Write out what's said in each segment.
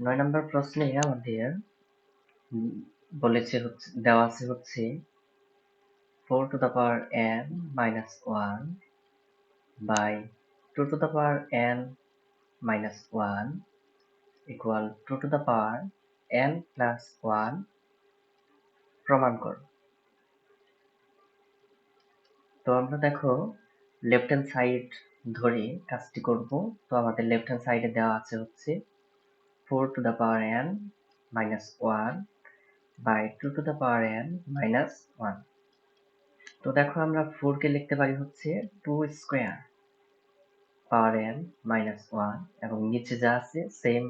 9 নম্বর প্রশ্নে আমাদের দেওয়া আছে হচ্ছে 4 to the power n minus 1 by 2 to the power n minus 1 equal 2 to the power n plus 1 প্রমাণ করো। তো আমরা দেখো লেফট হ্যান্ড সাইড ধরে কাজটি করব। তো আমাদের লেফট হ্যান্ড সাইডে দেওয়া আছে হচ্ছে 4 to the power n minus 1 by 2 to the power n minus 1। তো দেখো আমরা 4 কে লিখতে পারি হচ্ছে 2 স্কোয়ার পাওয়ার n মাইনাস 1 এবং নিচে যা আছে সেম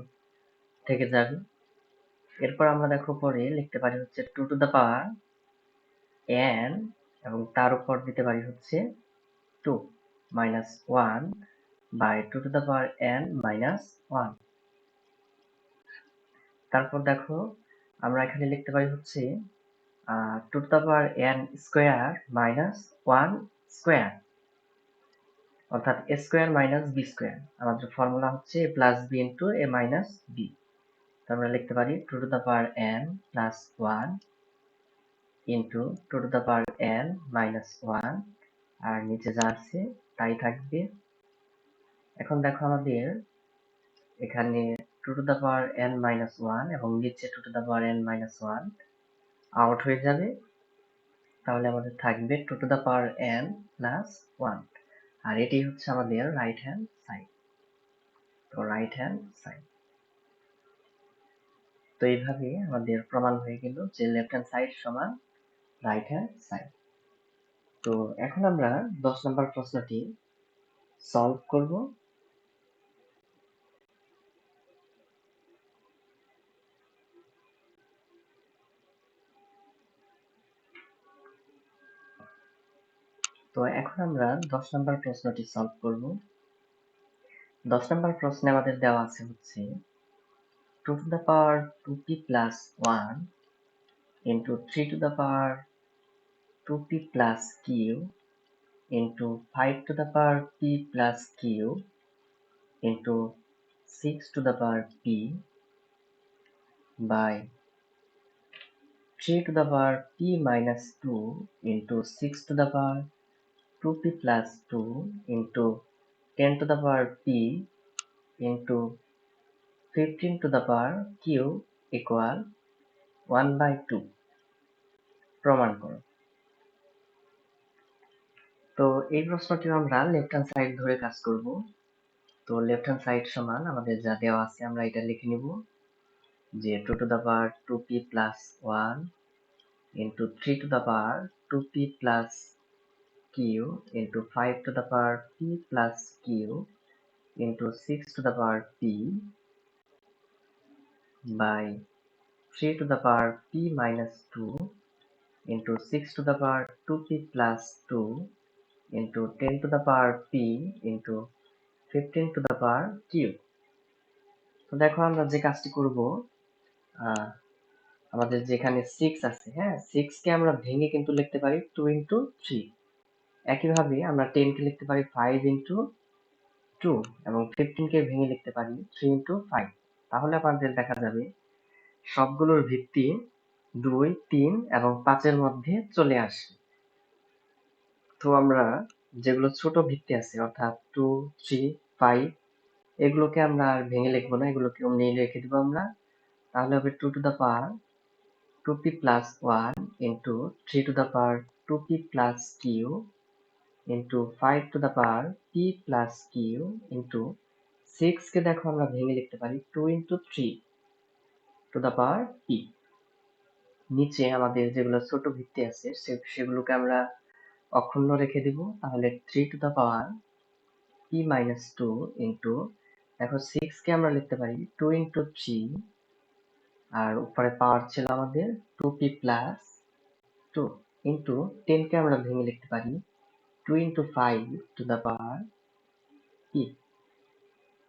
থেকে যাবে। এরপর আমরা দেখো পরে লিখতে পারি হচ্ছে 2 to the power n এবং তার উপর দিতে পারি হচ্ছে 2 minus 1 by 2 to the power n minus 1। তারপর দেখো আমরা এখানে লিখতে পারি হচ্ছে 2 to the power n square minus 1 square, অর্থাৎ a square minus b square. আমাদের ফর্মুলা হচ্ছে a plus b into a minus b। তো আমরা লিখতে পারি 2 to the power n plus 1 into 2 to the power n minus 1, আর নিচে যা আছে তাই থাকবে। এখন দেখো আমাদের এখানে 2 to the power n minus 1 এবং নিচে 2 to the power n minus 1 out হয়ে যাবে। তাহলে আমাদের থাকবে 2 to the power n plus 1, আর এটি হচ্ছে আমাদের রাইট হ্যান্ড সাইড। তো রাইট হ্যান্ড সাইড। তো এইভাবে আমাদের প্রমাণ হয়ে গেল যে লেফট হ্যান্ড সাইড সমান রাইট হ্যান্ড সাইড। তো এখন আমরা 10 নম্বর প্রশ্নটি সলভ করব। তো এখন আমরা 10 নম্বর প্রশ্নটি সলভ করব। 10 নম্বর প্রশ্নে আমাদের দেওয়া আছে হচ্ছে 2 to the power 2p plus 1 into 3 to the power 2p plus q into 5 to the power p plus q into 6 to the power p by 3 to the power p minus 2 into 6 to the power 2p plus 2 into 10 to the power p into 15 to the power q equal 1/2 প্রমাণ করো। তো এই প্রশ্নটি আমরা left hand side ধরে কাজ করব। তো লেফট হ্যান্ড সাইড সমান আমাদের যা দেওয়া আছে আমরা এটা লিখে নিব যে 2 to the power 2p plus 1 into 3 to the power 2p plus q into 5 to the power p plus q into 6 to the power p by 3 to the power p minus 2 into 6 to the power 2p plus 2 into 10 to the power p into 15 to the power q। তো দেখো আমরা যে কাজটি করব, আমাদের যেখানে 6 আছে, হ্যাঁ 6 কে আমরা ভেঙে কিন্তু লিখতে পারি 2 into 3। একইভাবে আমরা 10 কে লিখতে পারি 5 into 2 এবং 15 কে ভেঙে লিখতে পারি 3 into 5। তাহলে আমাদের দেখা যাবে সবগুলোর ভিত্তি 2, 3 এবং 5 এর মধ্যে চলে আসে। তো আমরা যেগুলো ছোট ভিত্তি আছে অর্থাৎ 2, 3, 5 এগুলোকে আমরা আর ভেঙে লিখবো না, এগুলোকে অমনি রেখে দিব আমরা। তাহলে হবে 2 to the power 2p plus 1 into 3 to the power 2p plus q into 5 to the power p plus q into 6 কে দেখো আমরা ভেঙে লিখতে পারি 2 into 3 to the power p। নিচে আমাদের যেগুলো ছোট ভিত্তি আছে সেগুলোকে আমরা অক্ষুণ্ণ রেখে দিব। তাহলে 3 to the power p minus 2 into দেখো 6 কে আমরা লিখতে পারি 2 into 3, আর উপরে পাওয়ার ছিল আমাদের 2p plus 2 into 10 কে আমরা ভেঙে লিখতে পারি 2 into 5 to the power p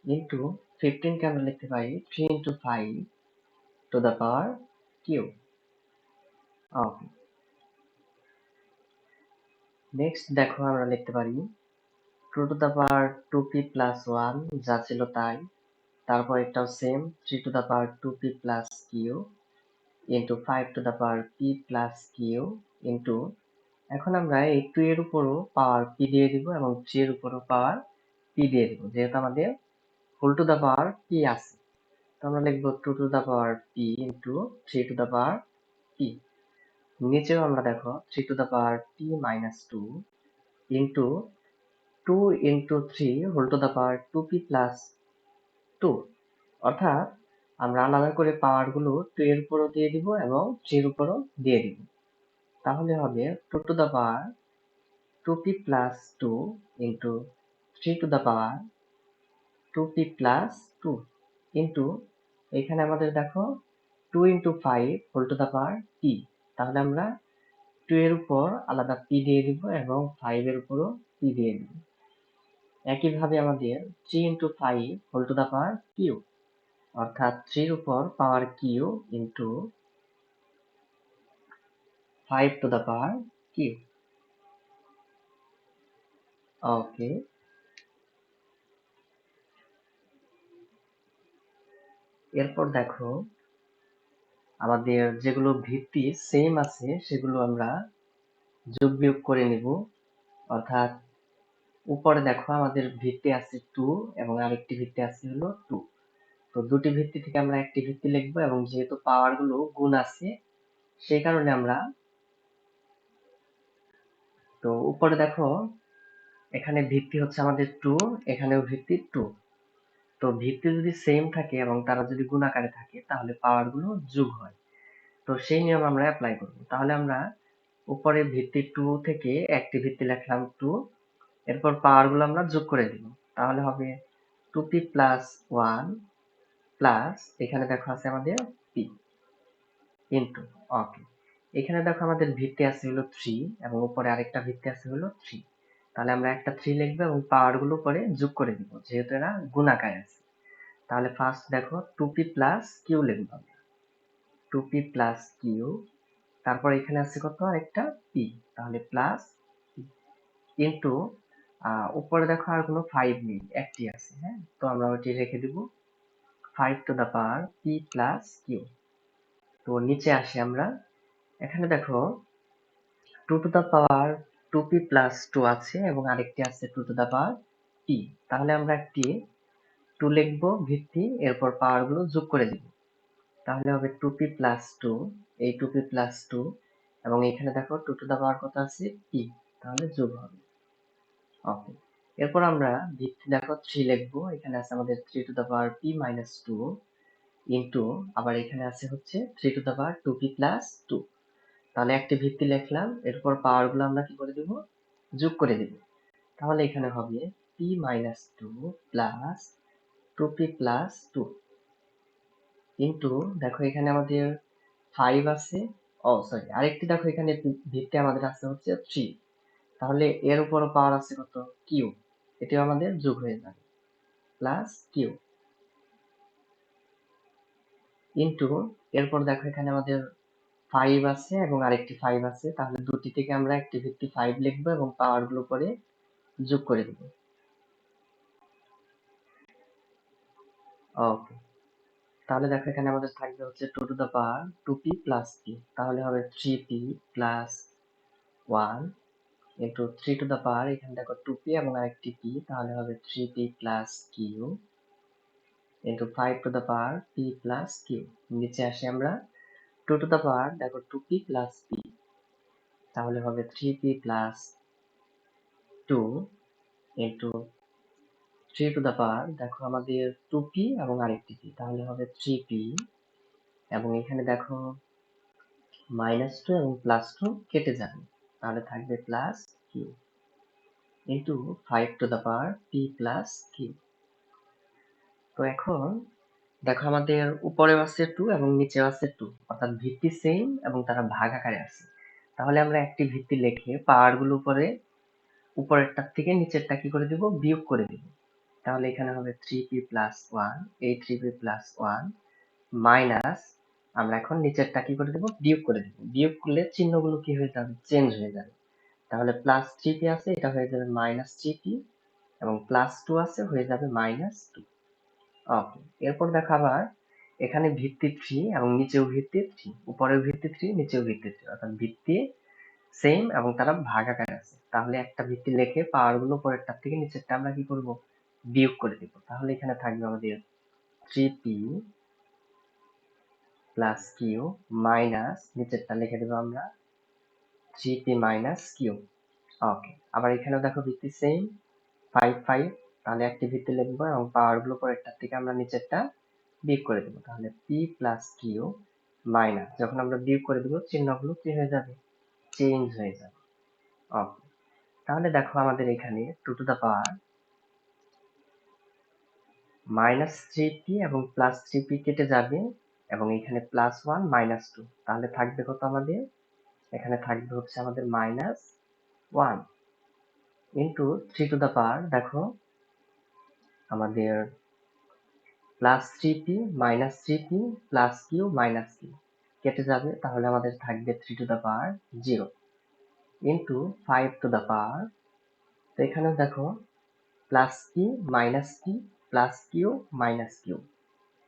into 15 কে আমরা লিখতে পারি 3 into 5 to the power q। Okay, next দেখো আমরা লিখতে পারি 2 to the power 2p plus 1 যা ছিল তাই তারপর এটাও same 3 to the power 2p plus Q into 5 to the power p plus Q into, এখন আমরা এই 2 এর উপরও পাওয়ার p দিয়ে দিব এবং 3 এর উপরও পাওয়ার p দিয়ে দিব, যেহেতু আমাদের whole to the power p আছে। তো আমরা লিখবো 2 to the power p into 3 to the power p। নিচেও আমরা দেখো 3 to the power p minus 2 into 2 into 3 whole to the power 2p plus 2। অর্থাৎ আমরা আলাদা করে পাওয়ার গুলো 2 এর উপরও দিয়ে দিব এবং 3 এর উপরও দিয়ে দিব। তাহলে হবে 2 to the power 2p plus 2 into 3 to the power 2p plus 2 into, এখানে আমাদের দেখো 2 into 5 whole to the power p। তাহলে আমরা 2 এর উপর আলাদা p দিয়ে দিব এবং 5 এর উপরও p দিয়ে দিব। একইভাবে আমাদের 3 into 5 whole to the power Q, অর্থাৎ 3 এর উপর power Q into 5 to the power Q. Okay, এরপর দেখো আমাদের যেগুলো ভিত্তি সেম আছে সেগুলো আমরা যোগ বিয়োগ করে নিব। অর্থাৎ উপরে দেখো আমাদের ভিত্তি আছে 2 এবং আরেকটি ভিত্তি আছে হলো 2। তো দুটি ভিত্তি থেকে আমরা একটি ভিত্তি লিখবো এবং যেহেতু পাওয়ার গুলো গুণ আছে সেই কারণে আমরা, তো উপরে দেখো এখানে ভিত্তি হচ্ছে আমাদের 2, এখানেও ভিত্তি 2। তো ভিত্তি যদি সেম থাকে এবং তারা যদি গুণাকারে থাকে তাহলে পাওয়ার গুলো যোগ হয়। তো সেই নিয়ম আমরা অ্যাপ্লাই করব। তাহলে আমরা উপরে ভিত্তি 2 থেকে একটি ভিত্তি লিখলাম 2, এরপর পাওয়ার গুলো আমরা যোগ করে দিব। তাহলে হবে 2p প্লাস 1 প্লাস, এখানে দেখো আছে আমাদের p ইন্টু, ওকে, এখানে দেখো আমাদের ভিত্তি আছে হলো 3 এবং উপরে আরেকটা ভিত্তি আছে হলো 3। তাহলে আমরা একটা 3 লিখবো এবং পাওয়ার গুলো পরে যোগ করে দিব যেহেতু এরা গুণাকারে আছে। তাহলে ফার্স্ট দেখো 2p প্লাস কিউ লিখবো, 2p প্লাস কিউ, তারপর এখানে আছে কত একটা p, তাহলে প্লাস ইন্টু, উপরে দেখো আর কোনো 5 নেই, একটি আছে, হ্যাঁ, তো আমরা ওইটি রেখে দিব 5 to the power p plus Q. তো নিচে আসি আমরা, এখানে দেখো 2 to the power 2p plus 2 আছে এবং আরেকটি আছে 2 টু দা পাওয়ার p। তাহলে আমরা একটি 2 লিখবো ভিত্তি, এরপর পাওয়ার গুলো যোগ করে দিব। তাহলে হবে 2p প্লাস 2, এই 2p প্লাস 2 এবং এখানে দেখো 2 টু দা পাওয়ার কত আছে p, তাহলে যোগ হবে। ওকে, এরপর আমরা ভিত্তি দেখো 3 লিখবো, এখানে আছে আমাদের 3 to the power p minus 2 into, আবার এখানে আছে হচ্ছে 3 to the power 2p plus 2। তাহলে একটি ভিত্তি লিখলাম, এরপর পাওয়ার গুলো আমরা কি করে দিব, যোগ করে দিব। তাহলে এখানে হবে p minus 2 plus 2p plus 2 into, দেখো এখানে আমাদের 5 আছে, ও সরি আরেকটি দেখো এখানে ভিত্তি আমাদের আছে হচ্ছে 3, তাহলে এর উপরও পাওয়ার আছে কত কিউ, এটিও আমাদের যোগ হয়ে যাবে প্লাস কিউ ইন্টু, এরপর দেখো এখানে আমাদের 5 আছে এবং আরেকটি 5 আছে, তাহলে দুটি থেকে আমরা একটি ভিত্তি 5 লিখবো এবং পাওয়ার গুলো পরে যোগ করে দিব। ওকে, তাহলে দেখো এখানে আমাদের থাকবে হচ্ছে 2 to the power 2p plus p, তাহলে হবে 3p plus 1 into 3 to the power, এখানে দেখো 2p এবং আরেকটি p, তাহলে হবে 3p plus q into 5 to the power p plus q। নিচে আসি আমরা, 2 টু দা পাওয়ার দেখো 2p প্লাস p, তাহলে হবে 3p plus 2 into 3 to the power দেখো আমাদের 2p এবং আরেকটি p, তাহলে হবে 3p এবং এখানে দেখো মাইনাস 2 এবং প্লাস 2 কেটে যাবে, তাহলে থাকবে plus q into 5 to the power p plus q। তো এখন দেখো আমাদের উপরেও আছে 2 এবং নিচেও আছে 2, অর্থাৎ ভিত্তি সেম এবং তারা ভাগ আকারে আছে। তাহলে আমরা একটি ভিত্তি লিখে পাওয়ার গুলো উপরেরটার থেকে নিচেরটা কি করে দিব, বিয়োগ করে দিব। তাহলে এখানে হবে 3p প্লাস 1, এই 3p প্লাস 1 মাইনাস, আমরা এখন নিচেরটা কি করে দেব, বিয়োগ করে দেব। বিয়োগ করলে চিহ্নগুলো কি হয়ে যাবে, চেঞ্জ হয়ে যাবে। তাহলে প্লাস 3p আছে, এটা হয়ে যাবে মাইনাস 3p এবং প্লাস 2 আছে, হয়ে যাবে মাইনাস 2। ওকে, এরপর দেখো আবার এখানে ভিত্তি 3 এবং নিচেও ভিত্তি 3, উপরেও ভিত্তি 3, নিচেও ভিত্তি 3, অর্থাৎ ভিত্তি সেম এবং তারা ভাগাকারে আছে। তাহলে একটা ভিত্তি লিখে পাওয়ার গুলো পরেরটার থেকে নিচেরটা আমরা কি করব, বিয়োগ করে দিব। তাহলে এখানে থাকবে আমাদের 3p প্লাস কিউ মাইনাস নিচেরটা লিখে দেবো আমরা 3p মাইনাস কিউ। ওকে, আবার এখানেও দেখো ভিত্তি সেম 5 5, তাহলে একটি ভিত্তি লিখবো এবং পাওয়ার গুলো পরেরটার থেকে আমরা নিচেরটা বিয়োগ করে দেবো। তাহলে p প্লাস কিউ মাইনাস, যখন আমরা বিয়োগ করে দেবো চিহ্নগুলো কি হয়ে যাবে, চেঞ্জ হয়ে যাবে। ওকে, তাহলে দেখো আমাদের এখানে 2 to the power minus 3p এবং প্লাস 3p কেটে যাবে এবং এখানে প্লাস 1 মাইনাস 2, তাহলে থাকবে কত আমাদের, এখানে থাকবে হচ্ছে আমাদের minus 1 into 3 to the power দেখো আমাদের plus 3p minus 3p plus Q minus q কেটে যাবে, তাহলে আমাদের থাকবে 3 to the power 0 into 5 to the power, তো এখানেও দেখো plus p minus p plus Q minus q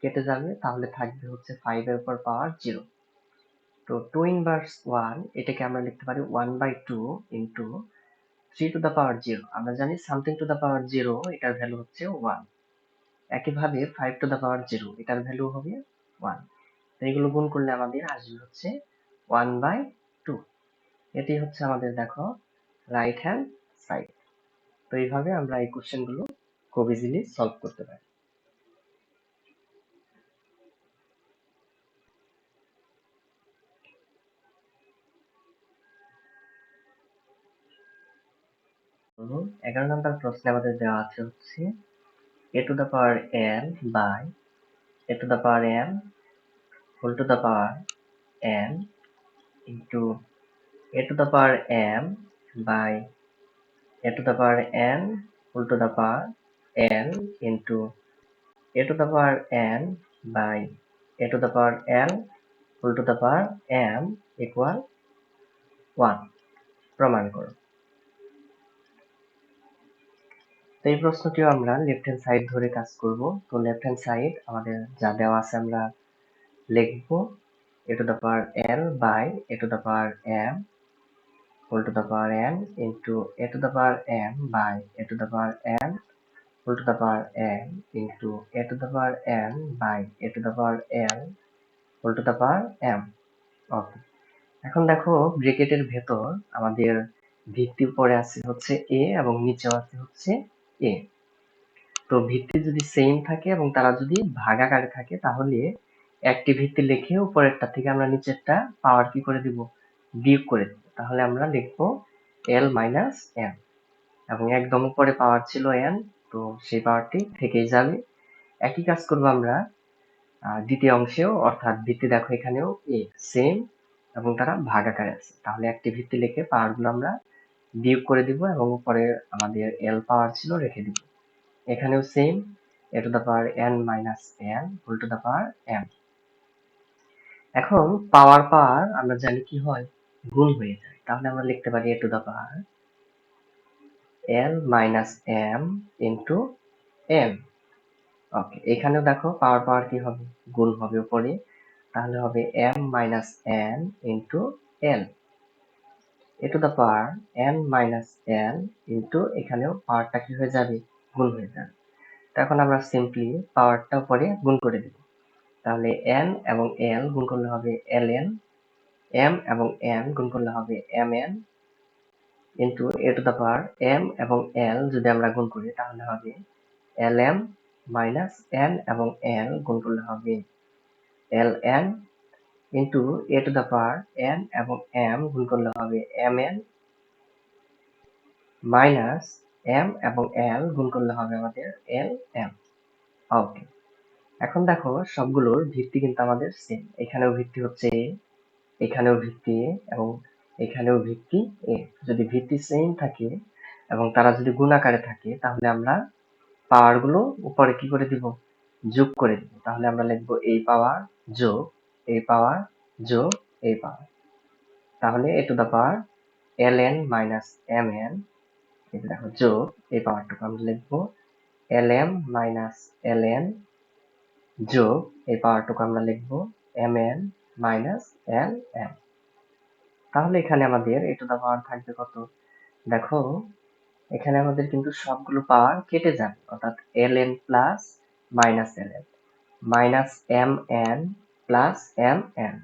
কেটে যাবে, তাহলে থাকবে হচ্ছে 5 এর উপর পাওয়ার 0। তো 2 ইনভার্স 1 এটাকে আমরা লিখতে পারি 1/2 ইন্টু 3 টু দা পাওয়ার 0, আমরা জানি সামথিং টু দা পাওয়ার 0 এটার ভ্যালু হচ্ছে 1। একইভাবে 5 টু দা পাওয়ার 0 এটার ভ্যালু হবে 1। তো এগুলো গুণ করলে আমাদের আসবে হচ্ছে 1/2। এটি হচ্ছে আমাদের দেখো রাইট হ্যান্ড সাইড। তো এইভাবে আমরা এই কোশ্চেন গুলো খুব ইজিলি সলভ করতে পারি। হুম, 11 নম্বর প্রশ্নে আমাদের দেওয়া আছে হচ্ছে a to the power n by a to the power n whole to the power n into a to the power m by a to the power n whole to the power n into a to the power n by a to the power n whole to the power m equal 1 প্রমাণ করো। তো এই প্রশ্নটিও আমরা left hand side ধরে কাজ করব। তো left hand side আমাদের যা দেওয়া আছে আমরা লিখব a to the power l by a to the power m whole to the power n into a to the power m by a to the power n whole to the power n into a to the power n by a to the power n whole to the power m। ওকে, এখন দেখো ব্র্যাকেটের ভেতর আমাদের ভিত্তি উপরে আছে হচ্ছে a এবং নিচেও আছে হচ্ছে a। তো ভিত্তি যদি সেম থাকে এবং তারা যদি ভাগাকারে থাকে তাহলে একটি ভিত্তি লিখে উপরেরটা থেকে আমরা নিচেরটা পাওয়ার কি করে দিব, বিয়োগ করে দিব। তাহলে আমরা লিখবো l মাইনাস n এবং একদম উপরে পাওয়ার ছিল n, তো সেই পাওয়ারটি থেকেই যাবে। একই কাজ করবো আমরা দ্বিতীয় অংশেও, অর্থাৎ ভিত্তি দেখো এখানেও a সেম এবং তারা ভাগাকারে আছে, তাহলে একটি ভিত্তি লিখে পাওয়ার গুলো আমরা বিয়োগ করে দিব এবং উপরে আমাদের l পাওয়ার ছিল রেখে দিব। এখানেও same a to the power n minus n whole to the power m। এখন পাওয়ার আমরা জানি কি হয়, গুণ হয়ে যায়, তাহলে আমরা লিখতে পারি a to the power l minus m into n। ওকে, এখানেও দেখো পাওয়ার কি হবে, গুণ হবে উপরে, তাহলে হবে m minus n into n a to the power n minus n into এখানেও পাওয়ারটা কি হয়ে যাবে, গুণ হয়ে যাবে। এখন আমরা সিম্পলি পাওয়ারটা উপরে গুণ করে দেব, তাহলে n এবং l গুণ করলে হবে ln, m এবং n গুণ করলে হবে mn into a to the power m এবং l যদি আমরা গুণ করি তাহলে হবে lm মাইনাস n এবং l গুণ করলে হবে ln into a to the power n এবং m গুণ করলে হবে mn মাইনাস m এবং l গুণ করলে হবে আমাদের lm। ওকে, এখন দেখো সবগুলোর ভিত্তি কিন্তু আমাদের সেম, এখানেও ভিত্তি হচ্ছে a, এখানেও ভিত্তি a এবং এখানেও ভিত্তি a। যদি ভিত্তি সেম থাকে এবং তারা যদি গুণাকারে থাকে তাহলে আমরা পাওয়ার গুলো উপরে কি করে দিব, যোগ করে দিব। তাহলে আমরা লিখবো এই পাওয়ার যোগ এই পাওয়ার যোগ এই পাওয়ার, তাহলে a to the power ln minus mn, এই যে দেখো যোগ এই পাওয়ারটুকু আমরা লিখবো lm মাইনাস ln যোগ এই পাওয়ারটুকু আমরা লিখব mn মাইনাস ln। তাহলে এখানে আমাদের এ টু দা পাওয়ার থাকবে কত? দেখো এখানে আমাদের কিন্তু সবগুলো পাওয়ার কেটে যাবে, অর্থাৎ ln plus minus ln minus mn plus mn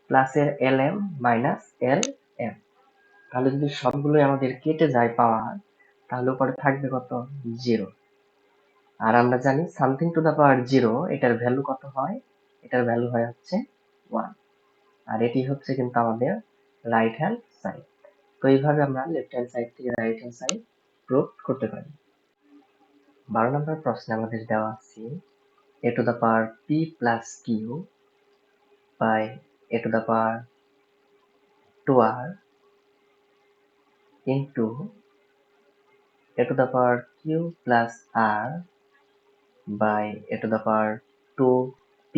প্লাসের lm মাইনাস lm। তাহলে যদি সবগুলোই আমাদের কেটে যায় পাওয়ার, তাহলে উপরে থাকবে কত? 0। আর আমরা জানি সামথিং টু দা পাওয়ার 0 এটার ভ্যালু কত হয়? এটার ভ্যালু হয় হচ্ছে 1। আর এটি হচ্ছে কিন্তু আমাদের রাইট হ্যান্ড সাইড। তো এইভাবে আমরা লেফট হ্যান্ড সাইড থেকে রাইট হ্যান্ড সাইড প্রুভ করতে পারি। 12 নম্বর প্রশ্নে আমাদের দেওয়া আছে a to the power p plus q by a to the power 2r into a to the power q plus r by a to the power 2p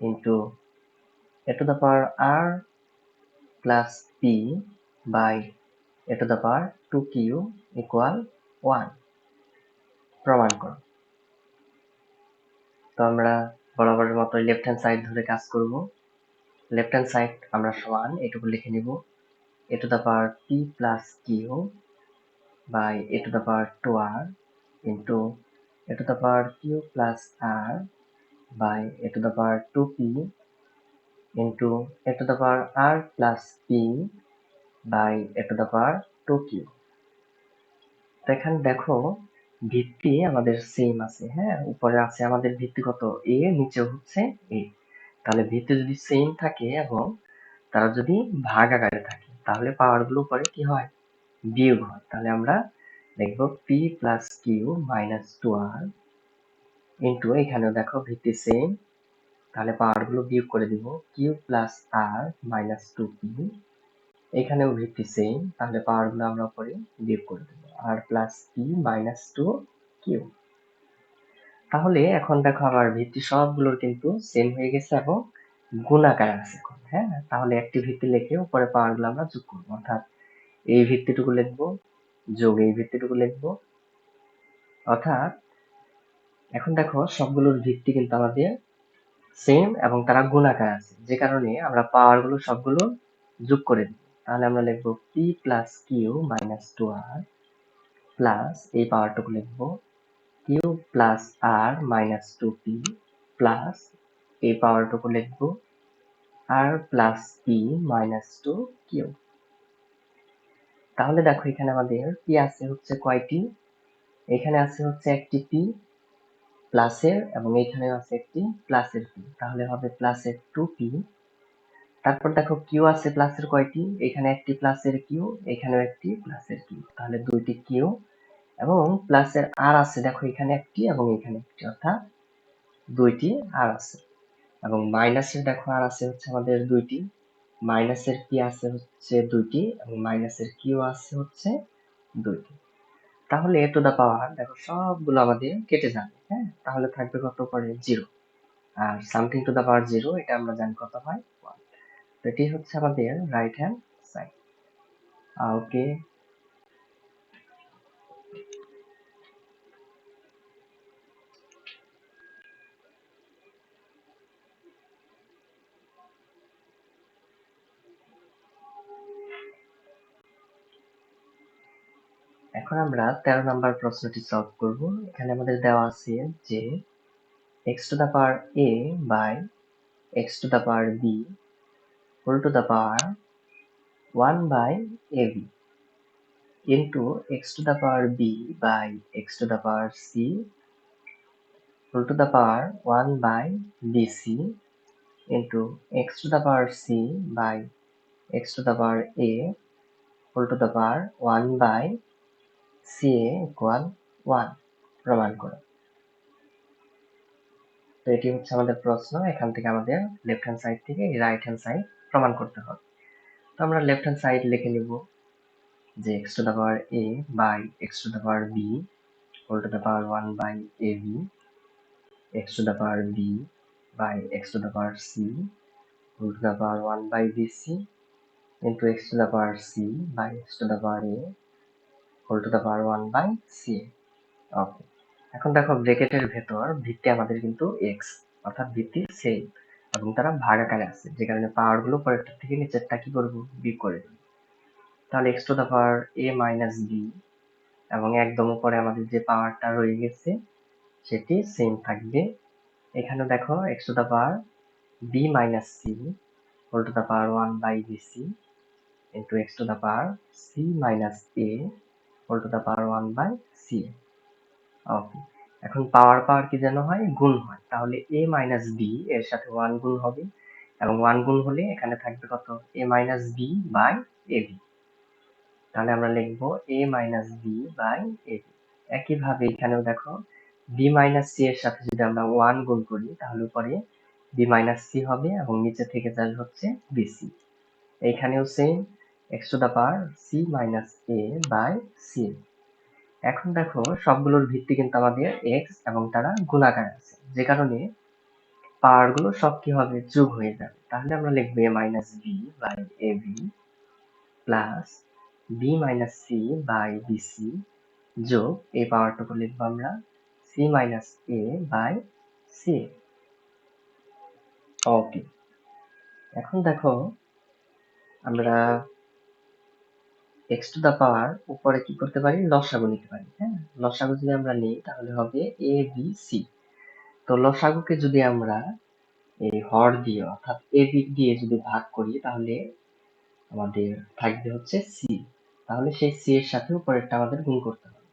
into a to the power r plus p by a to the power 2q equal 1 প্রমাণ করো। তো আমরা বরাবরের মতো left hand side ধরে কাজ করব। Left hand side আমরা সমান এটুকু লিখে নিব a to the power p plus q by a to the power 2r into a to the power q plus r by a to the power 2p into a to the power r plus p by a to the power 2q। তো এখানে দেখো ভিত্তি আমাদের same আছে, হ্যাঁ, উপরে আছে আমাদের ভিত্তি কত a, নিচে হচ্ছে a। তাহলে ভিত্তি যদি সেম থাকে এবং তারা যদি ভাগ আকারে থাকে, তাহলে পাওয়ার গুলো উপরে কি হয়? বিয়োগ হয়। তাহলে আমরা লিখব p plus Q minus 2r into, এখানেও দেখো ভিত্তি সেম, তাহলে পাওয়ার গুলো বিয়োগ করে দিব Q plus R minus 2p। এখানেও ভিত্তি সেম, তাহলে পাওয়ার গুলো আমরা উপরে বিয়োগ করে দেব আর প্লাস পি মাইনাস 2q। তাহলে এখন দেখো আমার ভিত্তি সবগুলোর কিন্তু সেম হয়ে গেছে এবং গুণাকার আছে এখন, হ্যাঁ। তাহলে একটি ভিত্তি লিখে উপরে পাওয়ার গুলো আমরা যোগ করবো, অর্থাৎ এই ভিত্তিটুকু লিখবো যোগ এই ভিত্তিটুকু লিখবো। অর্থাৎ এখন দেখো সবগুলোর ভিত্তি কিন্তু আমাদের সেম এবং তারা গুণাকার আছে, যে কারণে আমরা পাওয়ার গুলো সবগুলো যোগ করে দিব। তাহলে আমরা লিখবো p plus Q minus 2r plus এই পাওয়ারটুকু লিখবো Q plus R minus 2p plus এই পাওয়ারটুকু লিখবো আর প্লাস পি মাইনাস 2q। তাহলে দেখো এখানে আমাদের p আছে হচ্ছে কয়টি? এখানে আছে হচ্ছে একটি p প্লাসের এবং এখানে আছে একটি প্লাসের p, তাহলে হবে প্লাসের 2p। তারপর দেখো কিউ আছে প্লাসের কয়টি? এখানে একটি প্লাসের কিউ, এখানেও একটি প্লাসের কিউ, তাহলে দুইটি কিউ। এবং প্লাসের আর আছে দেখো এখানে একটি এবং এখানে একটি, অর্থাৎ দুইটি আর আছে। এবং মাইনাসের দেখো আর আছে হচ্ছে আমাদের দুইটি, মাইনাসের পি আছে হচ্ছে দুইটি এবং মাইনাসের কিউ আছে হচ্ছে দুইটি। তাহলে এ টু দা পাওয়ার দেখো সবগুলো আমাদের কেটে যাবে, হ্যাঁ, তাহলে থাকবে কত করে? 0। আর সামথিং টু দা পাওয়ার 0 এটা আমরা জানি কত হয়? 1। তো এটি হচ্ছে আমাদের রাইট হ্যান্ড সাইড। ওকে, এখন আমরা 13 নম্বর প্রশ্নটি সলভ করব। এখানে আমাদের দেওয়া আছে যে x to the power a by x to the power b whole to the power 1 by ab into x to the power b by x to the power c whole to the power 1 by bc into x to the power c by x to the power a whole to the power 1 by ca equal 1 প্রমাণ করো। তো এটি হচ্ছে আমাদের প্রশ্ন। এখান থেকে আমাদের লেফট হ্যান্ড সাইড থেকে রাইট হ্যান্ড সাইড প্রমাণ করতে হবে। তো আমরা লেফট হ্যান্ড সাইড লিখে নিব যে x to the power a by x to the power b whole to the power 1 by ab x to the power b by x to the power c whole to the power 1 by bc into x to the power c by x to the power a whole to the power 1 by ca। ওকে, এখন দেখো ব্র্যাকেটের ভেতর ভিত্তি আমাদের কিন্তু x, অর্থাৎ ভিত্তি same এবং তারা ভাগাকারে আছে, যে কারণে পাওয়ার গুলো পরেরটা থেকে নিচেরটা কি করবো, বিয়োগ করে দেবো। তাহলে x to the power a minus b, এবং একদম উপরে আমাদের যে পাওয়ারটা রয়ে গেছে সেটি সেম থাকবে। এখানে দেখো x to the power b minus c whole to the power 1 by bc into x to the power c minus a whole to the power 1 by c। Okay, এখন পাওয়ার পাওয়ার কি যেন হয়, গুণ হয়, তাহলে a মাইনাস b এর সাথে 1 গুণ হবে, এবং 1 গুণ হলে এখানে থাকবে কত, a minus b by ab। তাহলে আমরা লিখবো a minus b by ab। একইভাবে এখানেও দেখো b মাইনাস c এর সাথে যদি আমরা 1 গুণ করি তাহলে উপরে b মাইনাস c হবে এবং নিচে থেকে যাবে হচ্ছে bc। এইখানেও same x to the power c minus a by c। এখন দেখো সবগুলোর ভিত্তি কিন্তু আমাদের x এবং তারা গুণাকার আছে, যে কারণে পাওয়ার গুলো সব কি হবে, যোগ হয়ে যাবে। তাহলে আমরা লিখবো a minus b by ab plus b minus c by bc যোগ এই পাওয়ারটুকু লিখবো আমরা c minus a by c। Okay, এখন দেখো আমরা x টু দা পাওয়ার উপরে কি করতে পারি, লসাগু নিতে পারি। হ্যাঁ, লসাগু যদি আমরা নিই তাহলে হবে a b c। তো লসাগুকে যদি আমরা এই হর দিয়ে অর্থাৎ a b দিয়ে যদি ভাগ করি তাহলে আমাদের থাকবে হচ্ছে c। তাহলে সেই c এর সাথে উপরেরটা আমাদের গুণ করতে হবে।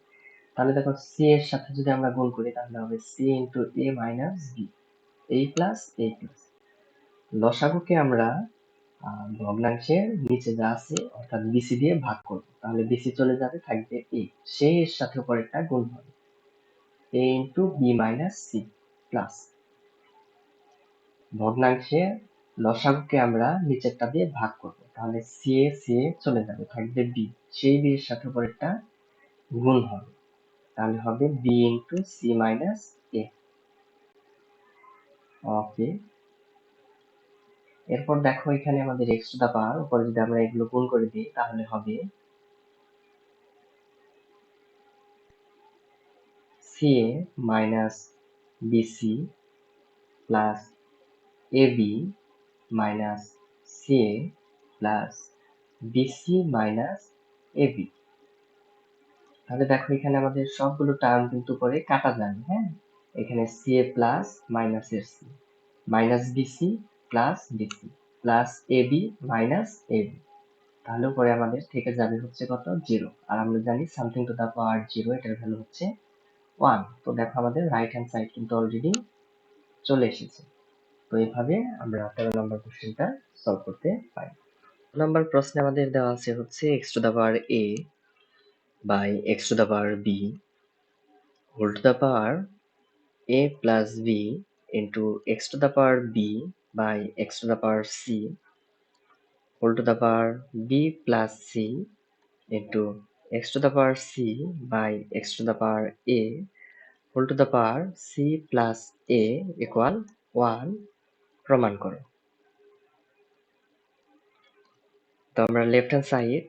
তাহলে দেখো c এর সাথে যদি আমরা গুণ করি তাহলে হবে c into a minus b, a plus a plus. লসাগুকে আমরা ভগ্নাংশের নিচে যা আছে অর্থাৎ বিসি দিয়ে ভাগ করব, তাহলে বিসি চলে যাবে, থাকবে a, সেই এর সাথে উপরেরটা গুণ হবে a into b minus c plus ভগ্নাংশে লসাগুকে আমরা নিচেরটা দিয়ে ভাগ করব, তাহলে সি এ চলে যাবে, থাকবে বি, সেই বি এর সাথে উপরেরটা গুণ হবে, তাহলে হবে বি ইন্টু সি মাইনাস এ। ওকে, এরপর দেখো এখানে আমাদের এক্স টু দা পাওয়ার উপরে যদি আমরা এগুলো গুণ করে দিই তাহলে হবে C A minus b c plus a b minus C a plus BC minus a b. তাহলে দেখো এখানে আমাদের সবগুলো টার্ম কিন্তু করে কাটা যাবে। হ্যাঁ, এখানে সি এ প্লাস মাইনাস এর c minus b c plus b c plus a b minus a b, তাহলে পরে আমাদের থেকে যাবে হচ্ছে কত, জিরো। আর আমরা জানি something to the power zero এটার ভ্যালু হচ্ছে 1। তো দেখো আমাদের রাইট হ্যান্ড সাইড কিন্তু অলরেডি চলে এসেছে। তো এইভাবে আমরা 13 নম্বর কোশ্চেনটা সলভ করতে পারি। নাম্বার প্রশ্নে আমাদের দেওয়া আছে হচ্ছে X to the power A by X to the power B whole to the power a plus b into x to the power b by x to the power c whole to the power b plus c into x to the power c by x to the power a whole to the power c plus a equal 1 প্রমাণ করো। তো আমরা left hand side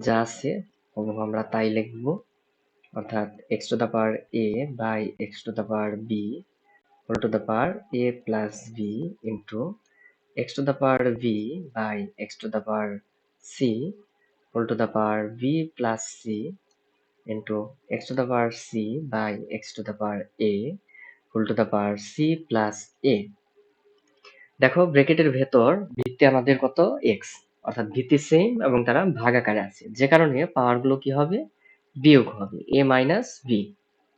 যা আছে আমরা তাই লিখবো, অর্থাৎ x to the power a by x to the power b whole to the power a plus b into x to the power v by x to the power c whole to the power v plus c into x to the power c by x to the power a whole to the power c plus a। দেখো ব্র্যাকেটের ভেতর ভিত্তি আমাদের কত, x, অর্থাৎ ভিত্তি same এবং তারা ভাগাকারে আছে, যে কারণে পাওয়ার গুলো কি হবে, বিয়োগ হবে, a মাইনাস b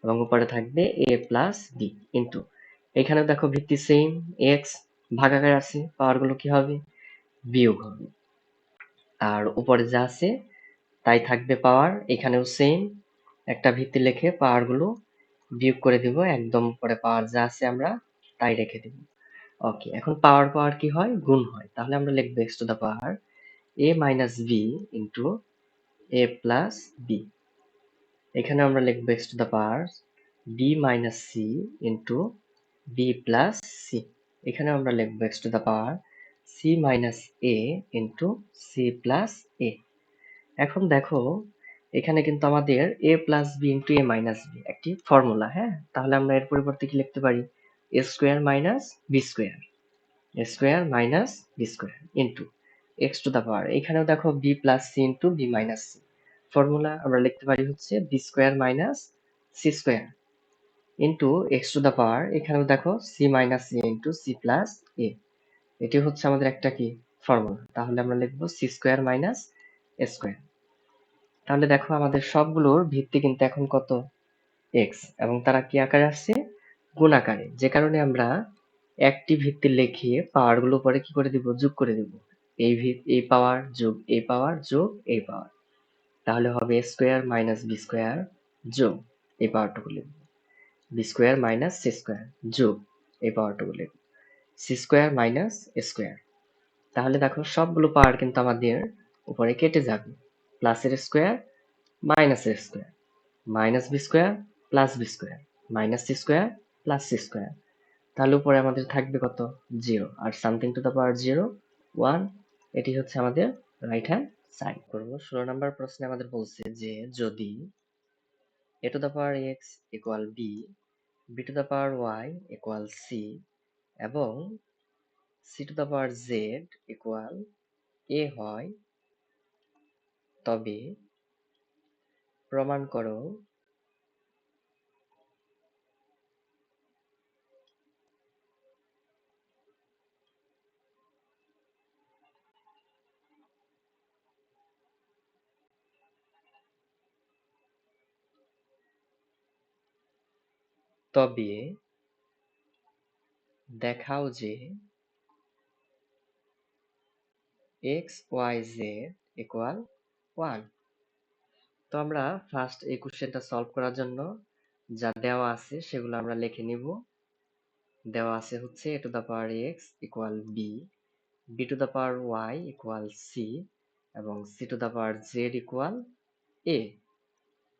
এবং উপরে থাকবে a প্লাস b ইন্টু এখানে দেখো ভিত্তি সেম x ভাগাকারে আছে, পাওয়ার গুলো কি হবে, বিয়োগ হবে, আর উপরে যা আছে তাই থাকবে পাওয়ার, এখানেও সেম একটা ভিত্তি লিখে পাওয়ার গুলো বিয়োগ করে দিব, একদম উপরে পাওয়ার যা আছে আমরা তাই রেখে দিব। ওকে, এখন পাওয়ার পাওয়ার কি হয়, গুণ হয়, তাহলে আমরা লিখবো x to the power a minus b into a plus b. এখানে আমরা লিখবো x to the power b minus c into b plus c. এখানে আমরা লিখবো x to the power c minus a into c plus a. এখন দেখো এখানে কিন্তু আমাদের a plus b into a minus b একটি ফর্মুলা। হ্যাঁ, তাহলে আমরা এর পরিবর্তে কি লিখতে পারি, a square minus B square, A square minus B square into x to the power, এখানেও দেখো b plus c into b minus c. Formula আমরা লিখতে পারি হচ্ছে b square minus C square into x to the power, এখানেও দেখো c minus c into c plus a. এটি হচ্ছে আমাদের একটা কি ফর্মুলা, তাহলে আমরা লিখবো সি স্কোয়ার মাইনাস এ স্কোয়ার। তাহলে দেখো আমাদের সবগুলোর ভিত্তি কিন্তু এখন কত, এক্স, এবং তারা কি আকারে আসছে, গুণ আকারে, যে কারণে আমরা একটি ভিত্তি লিখিয়ে পাওয়ার গুলো পরে কি করে দিব, যোগ করে দিব। এই পাওয়ার যোগ এই পাওয়ার যোগ এই পাওয়ার, তাহলে হবে A square minus B square যোগ এই পাওয়ারটুকু লিখব, B square minus C square যোগ এই পাওয়ারটুকু লিখব, সি স্কোয়ার মাইনাস এ স্কোয়ার। তাহলে দেখো সবগুলো পাওয়ার কিন্তু আমাদের উপরে কেটে যাবে, প্লাসের স্কোয়ার মাইনাসের square, minus B square plus B square minus C square plus C square. তাহলে উপরে আমাদের থাকবে কত, জিরো, আর something to the power zero, one. এটি হচ্ছে আমাদের রাইট হ্যান্ড সাইড করবো। 16 নম্বর প্রশ্নে আমাদের বলছে যে যদি a to the power x equal b, b to the power y equal c এবং c to the power z equal a হয়, তবে প্রমাণ করো তবে দেখাও যে x Y Z equal one. তো আমরা ফার্স্ট এই কোশ্চেনটা সলভ করার জন্য যা দেওয়া আছে সেগুলো আমরা লিখে নিব। দেওয়া আছে হচ্ছে a to the power x equal b, b to the power y equal c এবং c to the power z equal a.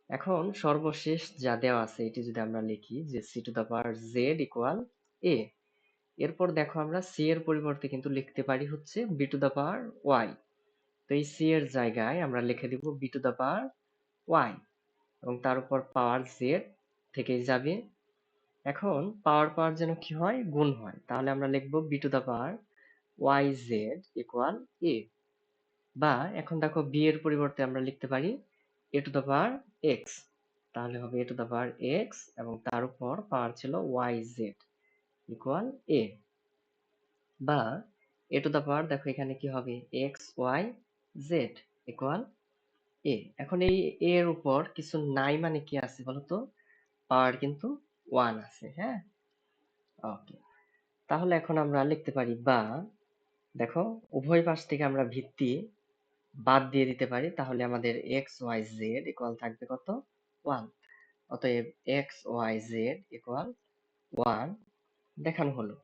এখন সর্বশেষ যা দেওয়া আছে এটি যদি আমরা লিখি যে c to the power z equal a, এরপর দেখো আমরা সি এর পরিবর্তে কিন্তু লিখতে পারি হচ্ছে B to the power Y. তো এই সি এর জায়গায় আমরা লিখে দিব B to the power Y এবং তার উপর পাওয়ার জেড থেকেই যাবে। এখন পাওয়ার পাওয়ার যেন কি হয়, গুণ হয়, তাহলে আমরা লিখব b to the power y Z equal a. বা এখন দেখো বি এর পরিবর্তে আমরা লিখতে পারি a to the power x, তাহলে হবে a to the power x এবং তার উপর পাওয়ার ছিল ওয়াই জেড ইকুয়াল এ। বা এ টু দ্য পাওয়ার দেখো এখানে কি হবে, x Y Z equal a. এখন এই এ এর উপর কিছু নাই মানে কি আছে বলতো, পাওয়ার কিন্তু ওয়ান আছে। হ্যাঁ, ওকে। তাহলে এখন আমরা লিখতে পারি, বা দেখো উভয় পাশ থেকে আমরা ভিত্তি বাদ দিয়ে দিতে পারি, তাহলে আমাদের এক্স ওয়াই জেড ইকুয়াল থাকবে কত, ওয়ান। অতএব X Y Z equal one দেখানো হলো।